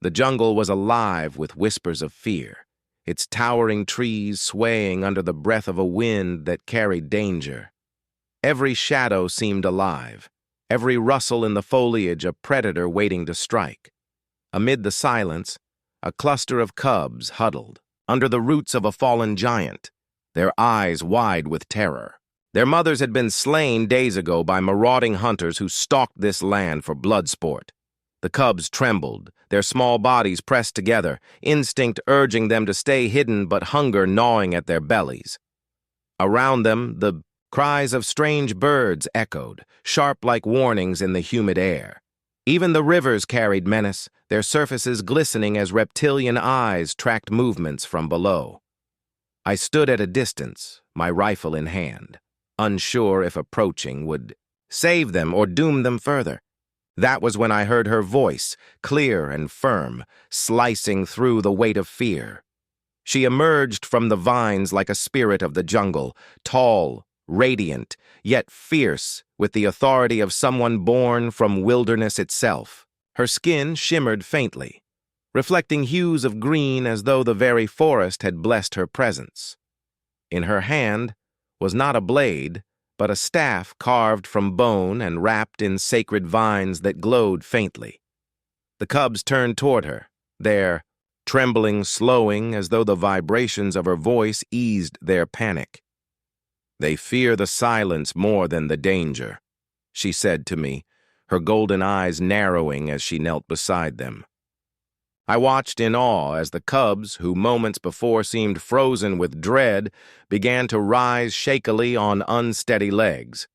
The jungle was alive with whispers of fear, its towering trees swaying under the breath of a wind that carried danger. Every shadow seemed alive, every rustle in the foliage a predator waiting to strike. Amid the silence, a cluster of cubs huddled, under the roots of a fallen giant, their eyes wide with terror. Their mothers had been slain days ago by marauding hunters who stalked this land for blood sport. The cubs trembled, their small bodies pressed together, instinct urging them to stay hidden but hunger gnawing at their bellies. Around them, the cries of strange birds echoed, sharp like warnings in the humid air. Even the rivers carried menace, their surfaces glistening as reptilian eyes tracked movements from below. I stood at a distance, my rifle in hand, unsure if approaching would save them or doom them further. That was when I heard her voice, clear and firm, slicing through the weight of fear. She emerged from the vines like a spirit of the jungle, tall, radiant, yet fierce, with the authority of someone born from wilderness itself. Her skin shimmered faintly, reflecting hues of green as though the very forest had blessed her presence. In her hand was not a blade, but a staff carved from bone and wrapped in sacred vines that glowed faintly. The cubs turned toward her, their trembling slowing as though the vibrations of her voice eased their panic. "They fear the silence more than the danger," she said to me, her golden eyes narrowing as she knelt beside them. I watched in awe as the cubs, who moments before seemed frozen with dread, began to rise shakily on unsteady legs.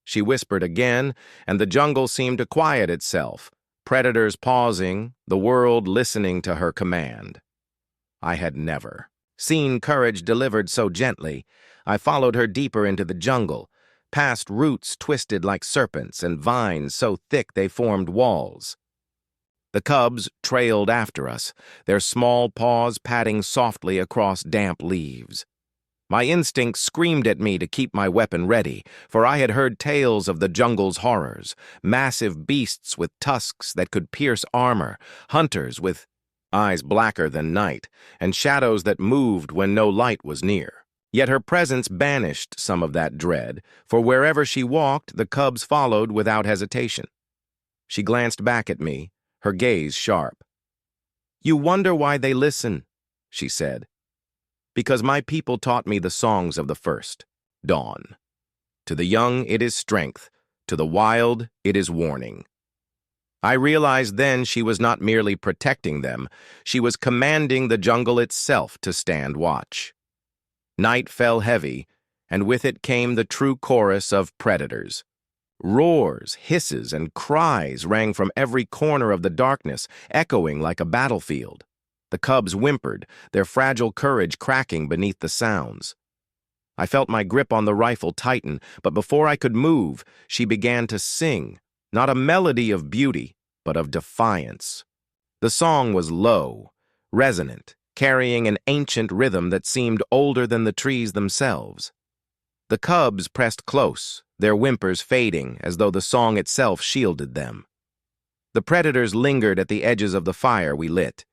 She whispered again, and the jungle seemed to quiet itself, predators pausing, the world listening to her command. I had never seen courage delivered so gently. I followed her deeper into the jungle, past roots twisted like serpents and vines so thick they formed walls. The cubs trailed after us, their small paws patting softly across damp leaves. My instinct screamed at me to keep my weapon ready, for I had heard tales of the jungle's horrors, massive beasts with tusks that could pierce armor, hunters with eyes blacker than night, and shadows that moved when no light was near. Yet her presence banished some of that dread, for wherever she walked, the cubs followed without hesitation. She glanced back at me, her gaze sharp. "You wonder why they listen," she said. "Because my people taught me the songs of the first, dawn. To the young it is strength, to the wild it is warning." I realized then she was not merely protecting them, she was commanding the jungle itself to stand watch. Night fell heavy, and with it came the true chorus of predators. Roars, hisses, and cries rang from every corner of the darkness, echoing like a battlefield. The cubs whimpered, their fragile courage cracking beneath the sounds. I felt my grip on the rifle tighten, but before I could move, she began to sing, not a melody of beauty, but of defiance. The song was low, resonant, carrying an ancient rhythm that seemed older than the trees themselves. The cubs pressed close, their whimpers fading as though the song itself shielded them. The predators lingered at the edges of the fire we lit,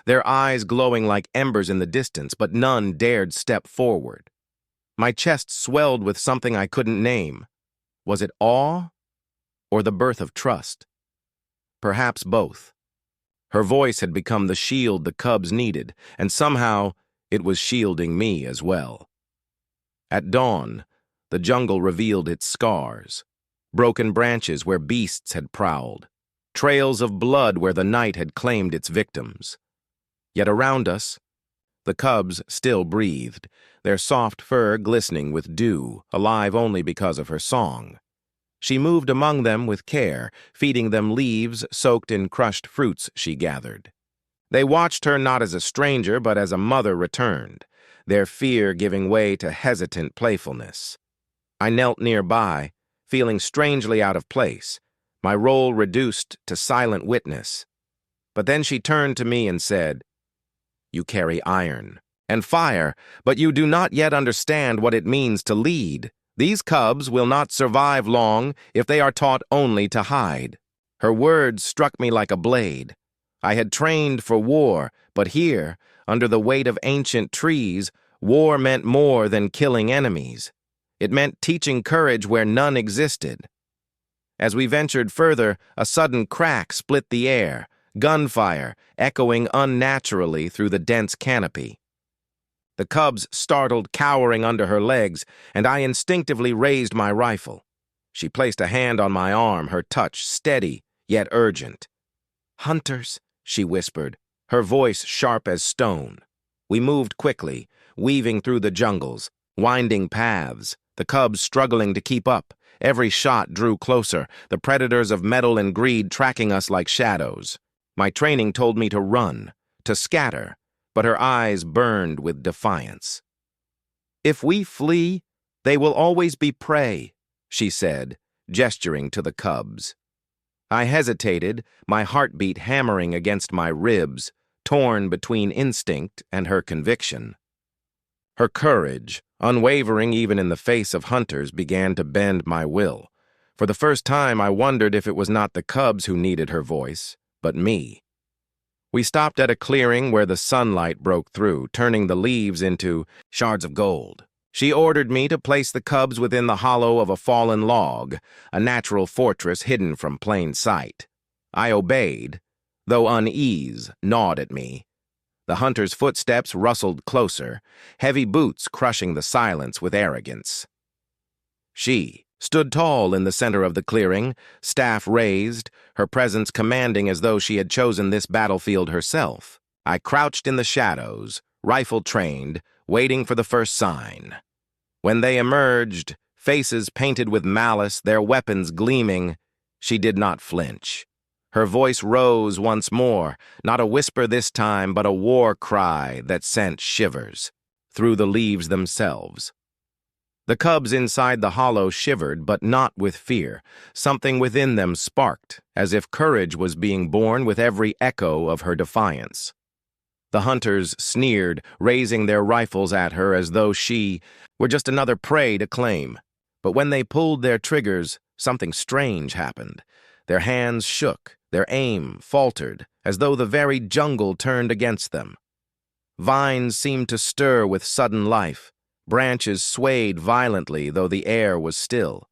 their eyes glowing like embers in the distance, but none dared step forward. My chest swelled with something I couldn't name. Was it awe or the birth of trust? Perhaps both. Her voice had become the shield the cubs needed, and somehow it was shielding me as well. At dawn, the jungle revealed its scars, broken branches where beasts had prowled, trails of blood where the night had claimed its victims. Yet around us, the cubs still breathed, their soft fur glistening with dew, alive only because of her song. She moved among them with care, feeding them leaves soaked in crushed fruits she gathered. They watched her not as a stranger but as a mother returned, their fear giving way to hesitant playfulness. I knelt nearby, feeling strangely out of place, my role reduced to silent witness. But then she turned to me and said, "You carry iron and fire, but you do not yet understand what it means to lead. These cubs will not survive long if they are taught only to hide." Her words struck me like a blade. I had trained for war, but here, under the weight of ancient trees, war meant more than killing enemies. It meant teaching courage where none existed. As we ventured further, a sudden crack split the air, gunfire echoing unnaturally through the dense canopy. The cubs startled, cowering under her legs, and I instinctively raised my rifle. She placed a hand on my arm, her touch steady, yet urgent. "Hunters," she whispered, her voice sharp as stone. We moved quickly, weaving through the jungles, winding paths, the cubs struggling to keep up. Every shot drew closer, the predators of metal and greed tracking us like shadows. My training told me to run, to scatter, but her eyes burned with defiance. "If we flee, they will always be prey," she said, gesturing to the cubs. I hesitated, my heartbeat hammering against my ribs, torn between instinct and her conviction. Her courage, unwavering even in the face of hunters, began to bend my will. For the first time, I wondered if it was not the cubs who needed her voice, but me. We stopped at a clearing where the sunlight broke through, turning the leaves into shards of gold. She ordered me to place the cubs within the hollow of a fallen log, a natural fortress hidden from plain sight. I obeyed, though unease gnawed at me. The hunter's footsteps rustled closer, heavy boots crushing the silence with arrogance. She stood tall in the center of the clearing, staff raised, her presence commanding as though she had chosen this battlefield herself. I crouched in the shadows, rifle trained, waiting for the first sign. When they emerged, faces painted with malice, their weapons gleaming, she did not flinch. Her voice rose once more, not a whisper this time, but a war cry that sent shivers through the leaves themselves. The cubs inside the hollow shivered, but not with fear. Something within them sparked, as if courage was being born with every echo of her defiance. The hunters sneered, raising their rifles at her as though she were just another prey to claim. But when they pulled their triggers, something strange happened. Their hands shook, their aim faltered, as though the very jungle turned against them. Vines seemed to stir with sudden life. Branches swayed violently, though the air was still.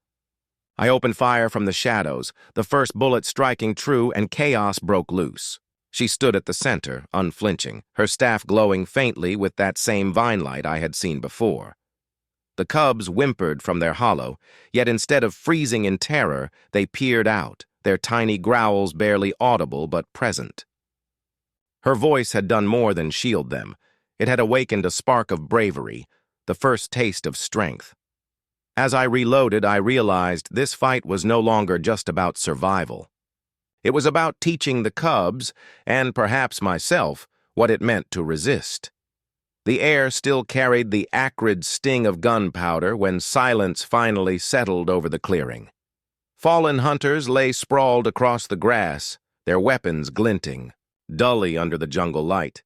I opened fire from the shadows, the first bullet striking true, and chaos broke loose. She stood at the center, unflinching, her staff glowing faintly with that same vine light I had seen before. The cubs whimpered from their hollow, yet instead of freezing in terror, they peered out, their tiny growls barely audible but present. Her voice had done more than shield them. It had awakened a spark of bravery, the first taste of strength. As I reloaded, I realized this fight was no longer just about survival. It was about teaching the cubs, and perhaps myself, what it meant to resist. The air still carried the acrid sting of gunpowder when silence finally settled over the clearing. Fallen hunters lay sprawled across the grass, their weapons glinting, dully under the jungle light.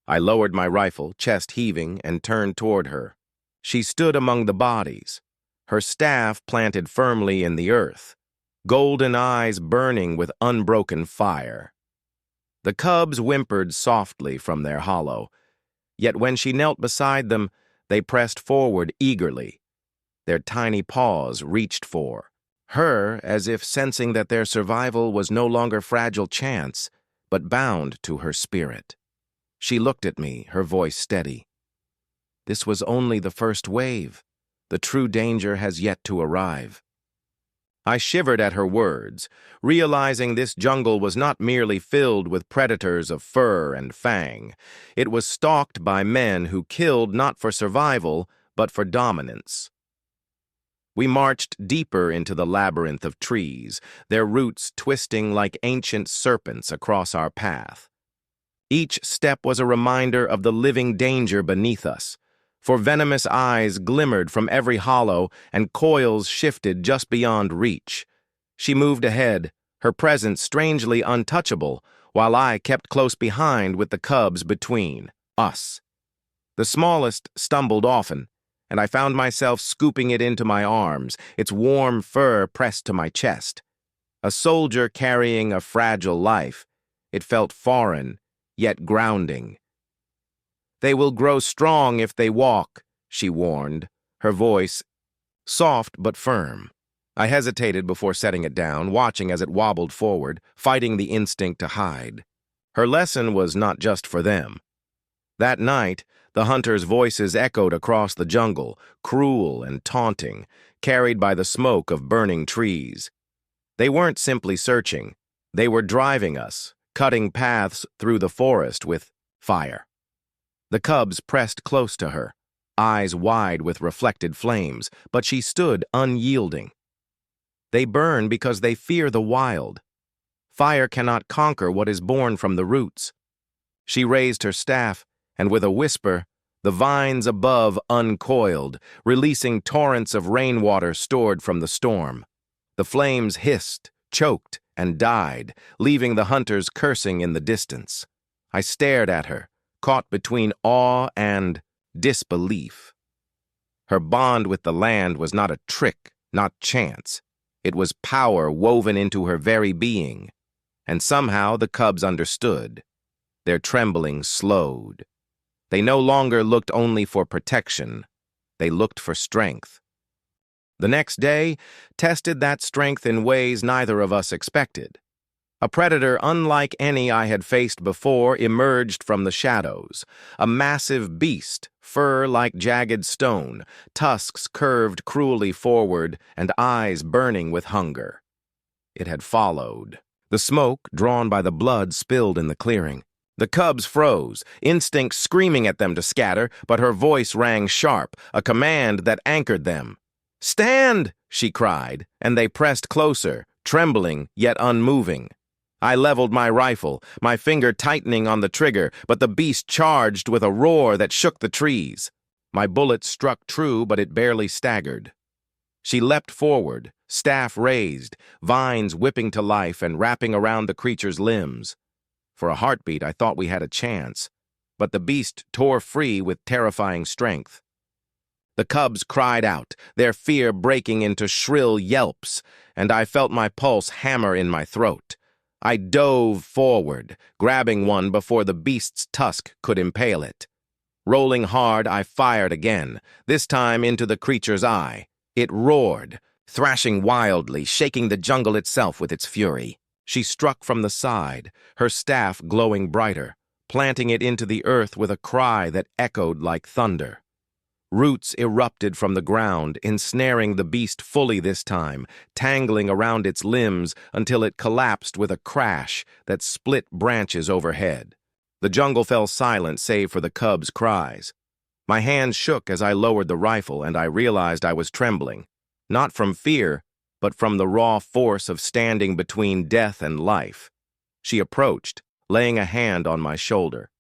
I lowered my rifle, chest heaving, and turned toward her. She stood among the bodies, her staff planted firmly in the earth, golden eyes burning with unbroken fire. The cubs whimpered softly from their hollow, yet when she knelt beside them, they pressed forward eagerly. Their tiny paws reached for her, as if sensing that their survival was no longer fragile chance, but bound to her spirit. She looked at me, her voice steady. This was only the first wave. The true danger has yet to arrive. I shivered at her words, realizing this jungle was not merely filled with predators of fur and fang. It was stalked by men who killed not for survival, but for dominance. We marched deeper into the labyrinth of trees, their roots twisting like ancient serpents across our path. Each step was a reminder of the living danger beneath us, for venomous eyes glimmered from every hollow and coils shifted just beyond reach. She moved ahead, her presence strangely untouchable, while I kept close behind with the cubs between us. The smallest stumbled often, and I found myself scooping it into my arms, its warm fur pressed to my chest. A soldier carrying a fragile life, It felt foreign, yet grounding. "They will grow strong if they walk," she warned, her voice soft but firm. I hesitated before setting it down, watching as it wobbled forward, fighting the instinct to hide. Her lesson was not just for them. That night, the hunters' voices echoed across the jungle, cruel and taunting, carried by the smoke of burning trees. They weren't simply searching. They were driving us, cutting paths through the forest with fire. The cubs pressed close to her, eyes wide with reflected flames, but she stood unyielding. They burn because they fear the wild. Fire cannot conquer what is born from the roots. She raised her staff, and with a whisper, the vines above uncoiled, releasing torrents of rainwater stored from the storm. The flames hissed, choked, and died, leaving the hunters cursing in the distance. I stared at her, caught between awe and disbelief. Her bond with the land was not a trick, not chance. It was power woven into her very being. And somehow the cubs understood. Their trembling slowed. They no longer looked only for protection. They looked for strength. The next day tested that strength in ways neither of us expected. A predator unlike any I had faced before emerged from the shadows. A massive beast, fur like jagged stone, tusks curved cruelly forward, and eyes burning with hunger. It had followed. The smoke, drawn by the blood, spilled in the clearing. The cubs froze, instinct screaming at them to scatter, but her voice rang sharp, a command that anchored them. "Stand!" she cried, and they pressed closer, trembling yet unmoving. I leveled my rifle, my finger tightening on the trigger, but the beast charged with a roar that shook the trees. My bullet struck true, but it barely staggered. She leapt forward, staff raised, vines whipping to life and wrapping around the creature's limbs. For a heartbeat, I thought we had a chance, but the beast tore free with terrifying strength. The cubs cried out, their fear breaking into shrill yelps, and I felt my pulse hammer in my throat. I dove forward, grabbing one before the beast's tusk could impale it. Rolling hard, I fired again, this time into the creature's eye. It roared, thrashing wildly, shaking the jungle itself with its fury. She struck from the side, her staff glowing brighter, planting it into the earth with a cry that echoed like thunder. Roots erupted from the ground, ensnaring the beast fully this time, tangling around its limbs until it collapsed with a crash that split branches overhead. The jungle fell silent save for the cubs' cries. My hands shook as I lowered the rifle, and I realized I was trembling, not from fear, but from the raw force of standing between death and life. She approached, laying a hand on my shoulder.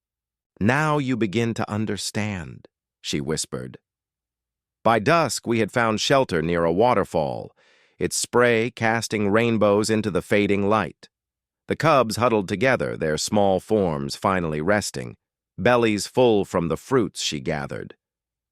"Now you begin to understand," she whispered. By dusk, we had found shelter near a waterfall, its spray casting rainbows into the fading light. The cubs huddled together, their small forms finally resting, bellies full from the fruits she gathered.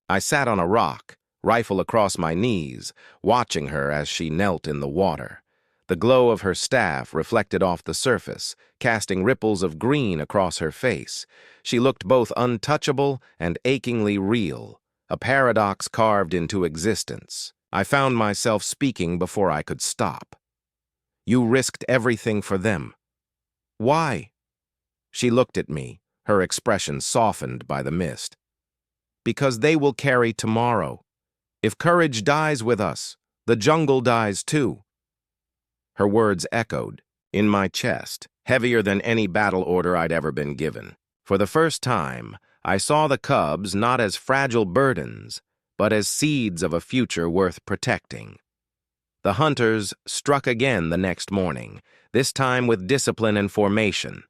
I sat on a rock, rifle across my knees, watching her as she knelt in the water. The glow of her staff reflected off the surface, casting ripples of green across her face. She looked both untouchable and achingly real, a paradox carved into existence. I found myself speaking before I could stop. "You risked everything for them. Why?" She looked at me, her expression softened by the mist. "Because they will carry tomorrow. If courage dies with us, the jungle dies too." Her words echoed in my chest, heavier than any battle order I'd ever been given. For the first time, I saw the cubs not as fragile burdens, but as seeds of a future worth protecting. The hunters struck again the next morning, this time with discipline and formation.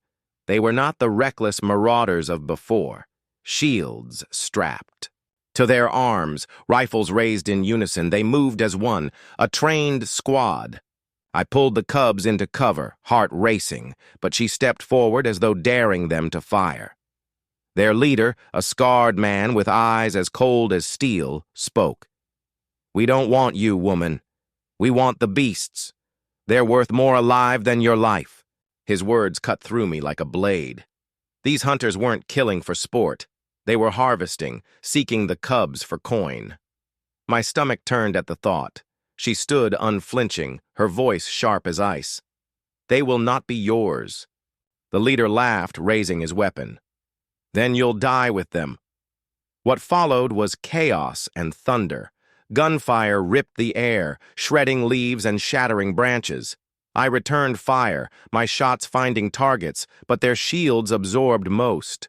They were not the reckless marauders of before, shields strapped. To their arms, rifles raised in unison, they moved as one, a trained squad. I pulled the cubs into cover, heart racing, but she stepped forward as though daring them to fire. Their leader, a scarred man with eyes as cold as steel, spoke. "We don't want you, woman. We want the beasts. They're worth more alive than your life. His words cut through me like a blade. These hunters weren't killing for sport. They were harvesting, seeking the cubs for coin. My stomach turned at the thought. She stood unflinching, her voice sharp as ice. "They will not be yours." The leader laughed, raising his weapon. "Then you'll die with them." What followed was chaos and thunder. Gunfire ripped the air, shredding leaves and shattering branches. I returned fire, my shots finding targets, but their shields absorbed most.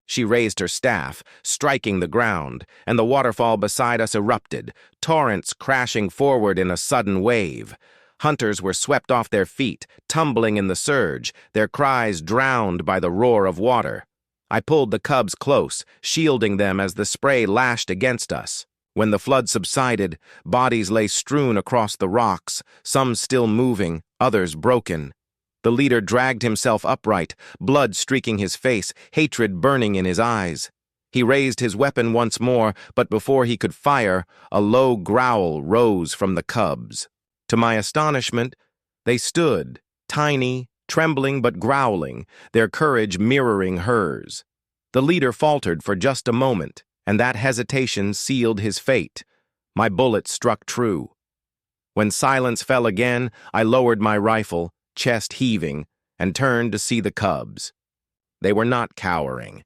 She raised her staff, striking the ground, and the waterfall beside us erupted, torrents crashing forward in a sudden wave. Hunters were swept off their feet, tumbling in the surge, their cries drowned by the roar of water. I pulled the cubs close, shielding them as the spray lashed against us. When the flood subsided, bodies lay strewn across the rocks, some still moving, others broken. The leader dragged himself upright, blood streaking his face, hatred burning in his eyes. He raised his weapon once more, but before he could fire, a low growl rose from the cubs. To my astonishment, they stood, tiny, trembling but growling, their courage mirroring hers. The leader faltered for just a moment, and that hesitation sealed his fate. My bullet struck true. When silence fell again, I lowered my rifle, chest heaving, and turned to see the cubs. They were not cowering.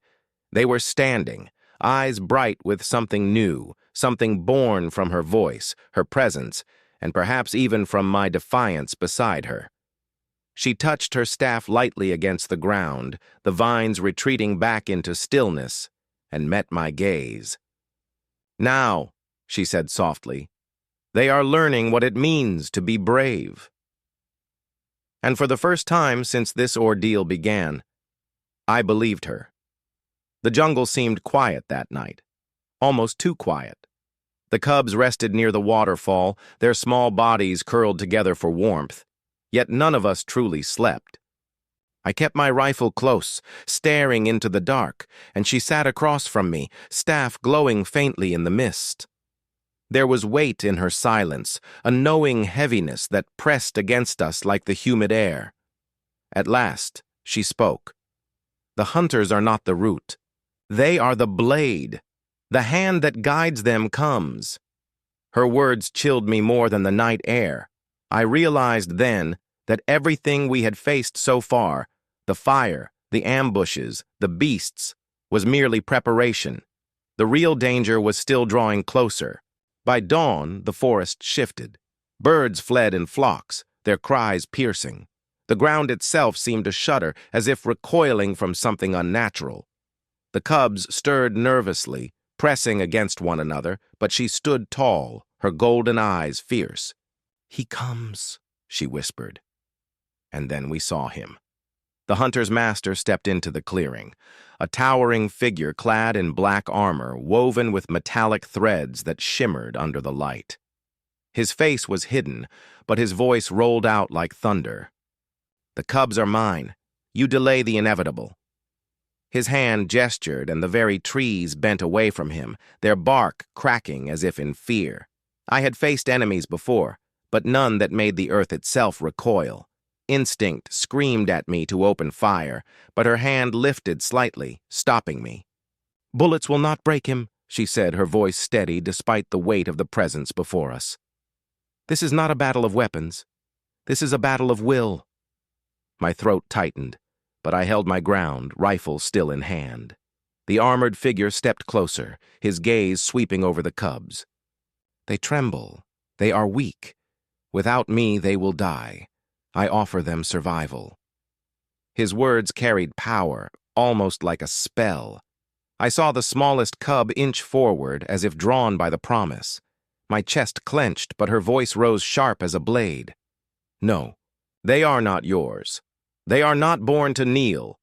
They were standing, eyes bright with something new, something born from her voice, her presence, and perhaps even from my defiance beside her. She touched her staff lightly against the ground, the vines retreating back into stillness, and met my gaze. "Now," she said softly, "they are learning what it means to be brave." And for the first time since this ordeal began, I believed her. The jungle seemed quiet that night, almost too quiet. The cubs rested near the waterfall, their small bodies curled together for warmth, yet none of us truly slept. I kept my rifle close, staring into the dark, and she sat across from me, staff glowing faintly in the mist. There was weight in her silence, a knowing heaviness that pressed against us like the humid air. At last, she spoke. "The hunters are not the root. They are the blade. The hand that guides them comes." Her words chilled me more than the night air. I realized then that everything we had faced so far, the fire, the ambushes, the beasts, was merely preparation. The real danger was still drawing closer. By dawn, the forest shifted. Birds fled in flocks, their cries piercing. The ground itself seemed to shudder, as if recoiling from something unnatural. The cubs stirred nervously, pressing against one another, but she stood tall, her golden eyes fierce. "He comes," she whispered. And then we saw him. The hunter's master stepped into the clearing, a towering figure clad in black armor woven with metallic threads that shimmered under the light. His face was hidden, but his voice rolled out like thunder. "The cubs are mine. You delay the inevitable." His hand gestured, and the very trees bent away from him, their bark cracking as if in fear. I had faced enemies before, but none that made the earth itself recoil. Instinct screamed at me to open fire, but her hand lifted slightly, stopping me. "Bullets will not break him," she said, her voice steady despite the weight of the presence before us. "This is not a battle of weapons. This is a battle of will." My throat tightened, but I held my ground, rifle still in hand. The armored figure stepped closer, his gaze sweeping over the cubs. "They tremble. They are weak. Without me, they will die. I offer them survival." His words carried power, almost like a spell. I saw the smallest cub inch forward as if drawn by the promise. My chest clenched, but her voice rose sharp as a blade. "No, they are not yours. They are not born to kneel."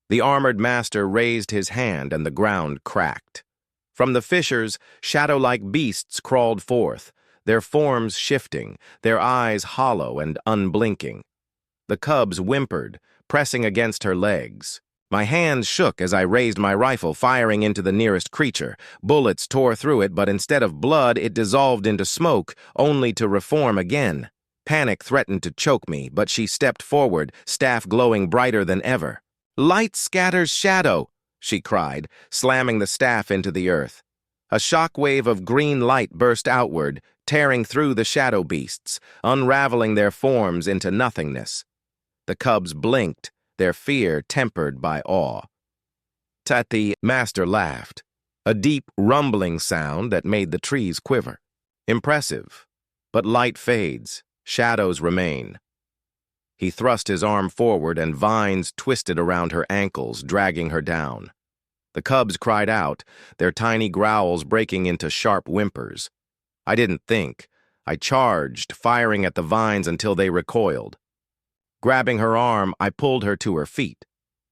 The armored master raised his hand and the ground cracked. From the fissures, shadow-like beasts crawled forth, their forms shifting, their eyes hollow and unblinking. The cubs whimpered, pressing against her legs. My hands shook as I raised my rifle, firing into the nearest creature. Bullets tore through it, but instead of blood, it dissolved into smoke, only to reform again. Panic threatened to choke me, but she stepped forward, staff glowing brighter than ever. "Light scatters shadow," she cried, slamming the staff into the earth. A shock wave of green light burst outward, tearing through the shadow beasts, unraveling their forms into nothingness. The cubs blinked, their fear tempered by awe. The master laughed, a deep, rumbling sound that made the trees quiver. Impressive, but light fades, shadows remain. He thrust his arm forward and vines twisted around her ankles, dragging her down. The cubs cried out, their tiny growls breaking into sharp whimpers. I didn't think. I charged, firing at the vines until they recoiled. Grabbing her arm, I pulled her to her feet.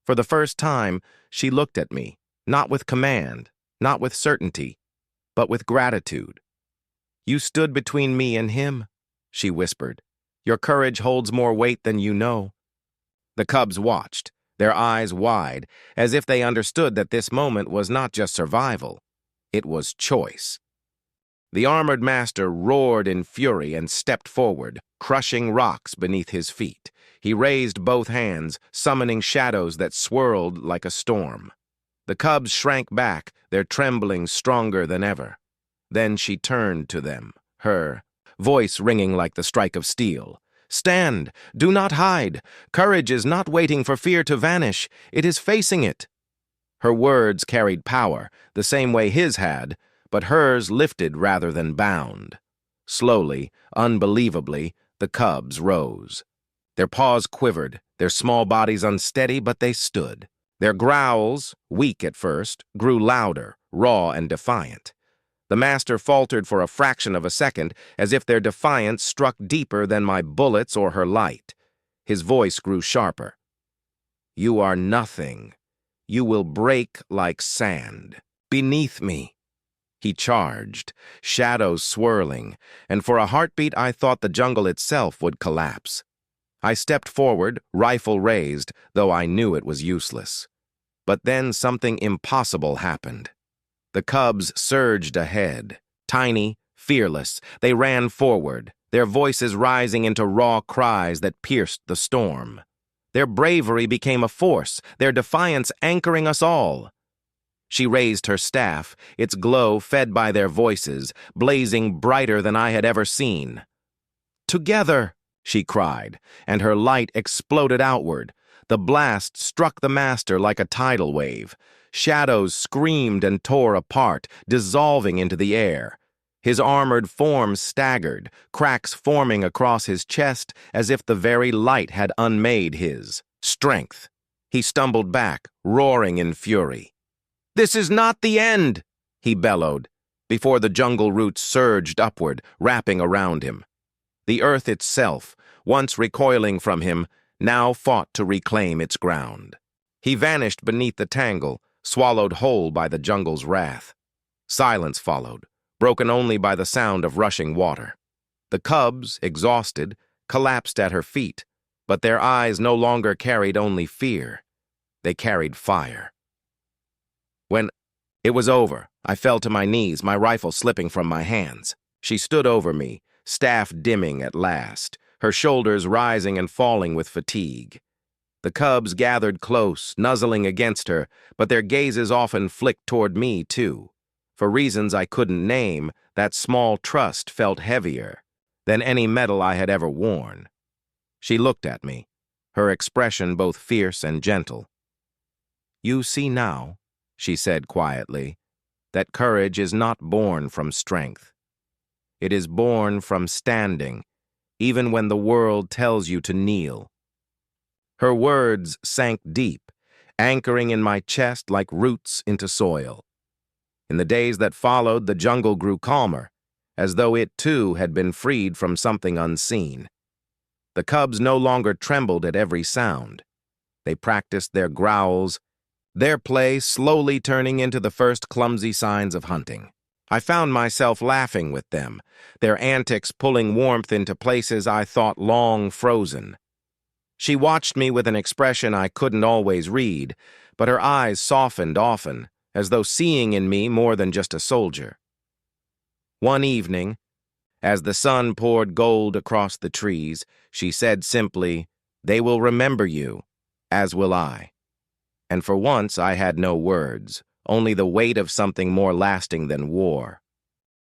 For the first time, she looked at me, not with command, not with certainty, but with gratitude. "You stood between me and him," she whispered. "Your courage holds more weight than you know." The cubs watched, their eyes wide, as if they understood that this moment was not just survival, it was choice. The armored master roared in fury and stepped forward, crushing rocks beneath his feet. He raised both hands, summoning shadows that swirled like a storm. The cubs shrank back, their trembling stronger than ever. Then she turned to them, her voice ringing like the strike of steel. "Stand! Do not hide! Courage is not waiting for fear to vanish. It is facing it." Her words carried power, the same way his had, but hers lifted rather than bound. Slowly, unbelievably, the cubs rose. Their paws quivered, their small bodies unsteady, but they stood. Their growls, weak at first, grew louder, raw and defiant. The master faltered for a fraction of a second, as if their defiance struck deeper than my bullets or her light. His voice grew sharper. "You are nothing. You will break like sand. Beneath me." He charged, shadows swirling, and for a heartbeat I thought the jungle itself would collapse. I stepped forward, rifle raised, though I knew it was useless. But then something impossible happened. The cubs surged ahead. Tiny, fearless, they ran forward, their voices rising into raw cries that pierced the storm. Their bravery became a force, their defiance anchoring us all. She raised her staff, its glow fed by their voices, blazing brighter than I had ever seen. "Together!" she cried, and her light exploded outward. The blast struck the master like a tidal wave. Shadows screamed and tore apart, dissolving into the air. His armored form staggered, cracks forming across his chest as if the very light had unmade his strength. He stumbled back, roaring in fury. "This is not the end!" he bellowed, before the jungle roots surged upward, wrapping around him. The earth itself, once recoiling from him, now fought to reclaim its ground. He vanished beneath the tangle, swallowed whole by the jungle's wrath. Silence followed, broken only by the sound of rushing water. The cubs, exhausted, collapsed at her feet, but their eyes no longer carried only fear. They carried fire. When it was over, I fell to my knees, my rifle slipping from my hands. She stood over me, staff dimming at last, her shoulders rising and falling with fatigue. The cubs gathered close, nuzzling against her, but their gazes often flicked toward me, too. For reasons I couldn't name, that small trust felt heavier than any medal I had ever worn. She looked at me, her expression both fierce and gentle. "You see now," she said quietly, "that courage is not born from strength. It is born from standing, even when the world tells you to kneel." Her words sank deep, anchoring in my chest like roots into soil. In the days that followed, the jungle grew calmer, as though it too had been freed from something unseen. The cubs no longer trembled at every sound. They practiced their growls, their play slowly turning into the first clumsy signs of hunting. I found myself laughing with them, their antics pulling warmth into places I thought long frozen. She watched me with an expression I couldn't always read, but her eyes softened often, as though seeing in me more than just a soldier. One evening, As the sun poured gold across the trees, she said simply, "They will remember you, as will I." And for once I had no words, only the weight of something more lasting than war.